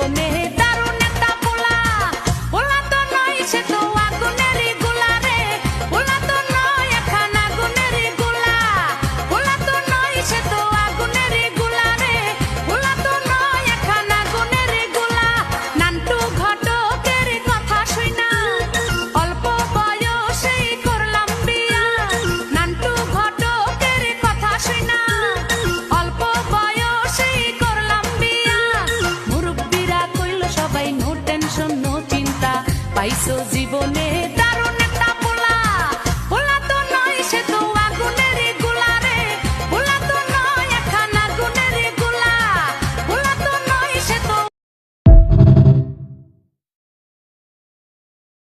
জীবনে দারুণ একটা পোলা, পোলা তো নয় সে তো আগুনেরই গোলা রে, পোলা তো নয় এখন আগুনেরই গোলা, পোলা তো নয় সে তো আগুনেরই গোলা রে, পোলা তো নয় এখন আগুনেরই গোলা। নান্টু ঘটকের কথা শুইনা অল্প বয়সেই করলাম বিয়া, নান্টু ঘটকের কথা শুইনা অল্প বয়সেই করলাম বিয়া। মুরব্বিরা কইল সবাই নো টেনশন নো চিন্তা, পাইছো জীবনে